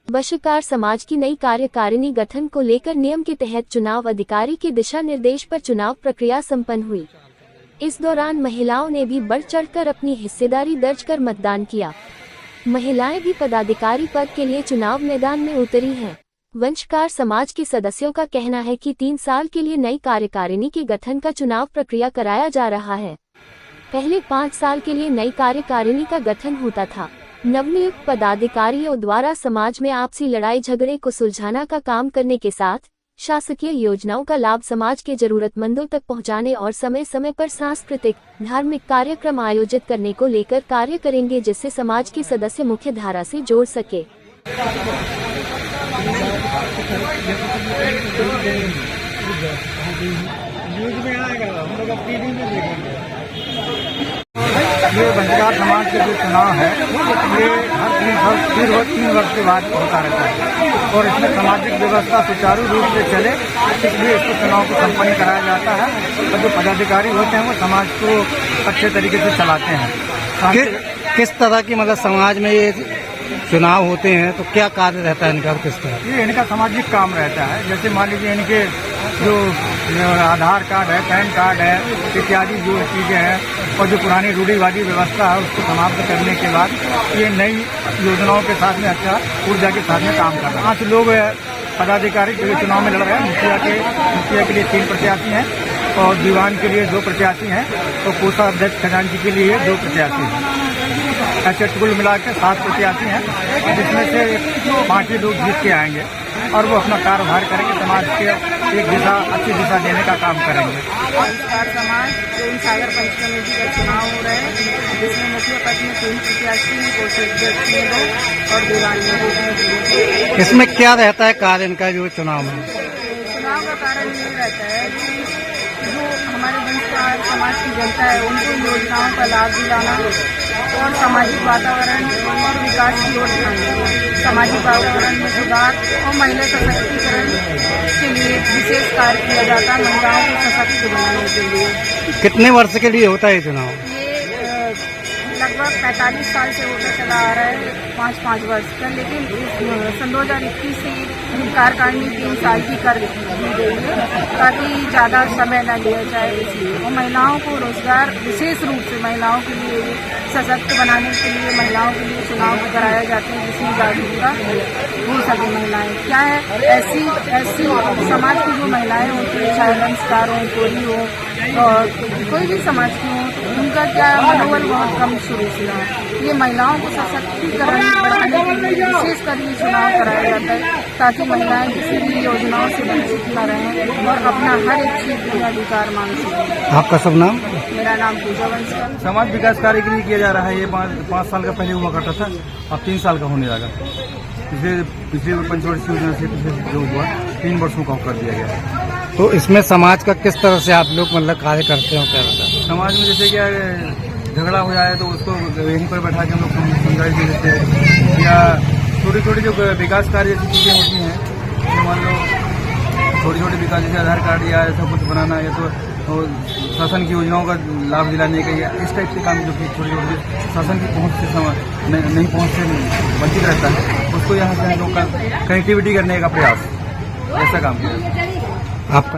वशकार समाज की नई कार्यकारिणी गठन को लेकर नियम के तहत चुनाव अधिकारी के दिशा निर्देश पर चुनाव प्रक्रिया संपन्न हुई। इस दौरान महिलाओं ने भी बढ़ चढ़कर अपनी हिस्सेदारी दर्ज कर मतदान किया। महिलाएं भी पदाधिकारी पद के लिए चुनाव मैदान में उतरी हैं। वंशकार समाज के सदस्यों का कहना है कि 3 साल के लिए नई कार्यकारिणी के गठन का चुनाव प्रक्रिया कराया जा रहा है। पहले 5 साल के लिए नई कार्यकारिणी का गठन होता था। नवनियुक्त पदाधिकारियों द्वारा समाज में आपसी लड़ाई झगड़े को सुलझाना का काम करने के साथ शासकीय योजनाओं का लाभ समाज के जरूरतमंदों तक पहुंचाने और समय समय पर सांस्कृतिक धार्मिक कार्यक्रम आयोजित करने को लेकर कार्य करेंगे, जिससे समाज के सदस्य मुख्य धारा से जोड़ सके। ये वंशकार समाज के जो चुनाव है ये हर 3 वर्ष के बाद होता रहता है और इसमें सामाजिक व्यवस्था सुचारू रूप से चले, इसलिए इसको चुनाव को संपन्न कराया जाता है और जो पदाधिकारी होते हैं वो समाज को अच्छे तरीके से चलाते हैं। किस तरह की मतलब समाज में ये चुनाव होते हैं तो क्या कार्य रहता है इनका, किस तरह? ये इनका सामाजिक काम रहता है। जैसे मान लीजिए इनके जो आधार कार्ड है, पैन कार्ड है, इत्यादि जो चीज़ें हैं और जो पुरानी रूढ़िवादी व्यवस्था है उसको समाप्त करने के बाद ये नई योजनाओं के साथ में अच्छा ऊर्जा के साथ में काम कर रहे हैं। 5 लोग पदाधिकारी जो चुनाव में लड़ रहे हैं। मुखिया के लिए 3 प्रत्याशी हैं और दीवान के लिए 2 प्रत्याशी हैं और कोषाध्यक्ष खजांची के लिए 2 प्रत्याशी हैं। ऐसे कुल मिलाकर 7 प्रत्याशी हैं, जिसमें से 5 ही लोग जीत के आएंगे और वो अपना कार्यभार करेंगे, समाज के एक दिशा अच्छी दिशा देने का काम करेंगे। वंशकार समाज सागर पंच कमेटी का चुनाव हो रहा है, जिसमें मुखिया पद में 3 प्रत्याशी हैं, कोषाध्यक्ष में 2 और दीवान में 2। इसमें क्या रहता है कार्य इनका जो चुनाव में? चुनाव का कारण ये रहता है कि जो हमारे वंशकार समाज की जनता है उनको योजनाओं का लाभ दिलाना और सामाजिक वातावरण और विकास की ओर ध्यान देना, सामाजिक वातावरण में सुधार और महिला सशक्तिकरण के लिए विशेष कार्य किया जाता है। महिलाओं को सशक्त बनाने के लिए। कितने वर्ष के लिए होता है चुनाव? ये लगभग 45 साल से होता चला आ रहा है, 5-5 वर्ष का, लेकिन सन 2021 से कार्यकारिणी 3 साल की कर दी गई है ताकि ज़्यादा समय न लिया जाए इसलिए। और महिलाओं को रोजगार, विशेष रूप से महिलाओं के लिए सशक्त बनाने के लिए महिलाओं के लिए चुनाव कराया जाते हैं, जिसमें जागरूकता हो सके। महिलाएं क्या है, ऐसी समाज की जो महिलाएं होती है, चाहे वंशकार हो, कोई हो और कोई भी समाज की हो, उनका क्या मनोबल बहुत कम शुरू से रहा। ये महिलाओं को सशक्तिकरण बढ़ाने के लिए विशेषकर ये चुनाव कराया जाता है ताकि महिलाएं किसी भी योजनाओं से वंचित न रहें और अपना हर एक क्षेत्र में अधिकार मांग सकें। आपका सब नाम? मेरा नाम पूजा वंशकार। समाज विकास कार्य के लिए किया जा रहा है। ये 5 साल का पहले हुआ करता था, अब 3 साल का होने लगा। पिछले पंचवर्षीय योजना से पिछले जो हुआ 3 वर्षों का कर दिया गया। तो इसमें समाज का किस तरह से आप लोग मतलब कार्य करते हो? क्या रहता है समाज में? जैसे क्या झगड़ा हो जाए तो उसको यहीं पर बैठा के हम लोग समझाई देते हैं, या छोटी छोटी जो विकास कार्य जैसी चीज़ें होती हैं, तो मान लो छोटे विकास जैसे आधार कार्ड या ऐसा कुछ बनाना, या तो शासन की योजनाओं का लाभ दिलाने का, या इस टाइप के काम जो कि छोटे शासन की पहुँच से नहीं पहुँच से वंचित रहता है, उसको यहाँ से हम लोग का कनेक्टिविटी करने का प्रयास, ऐसा काम किया। आपका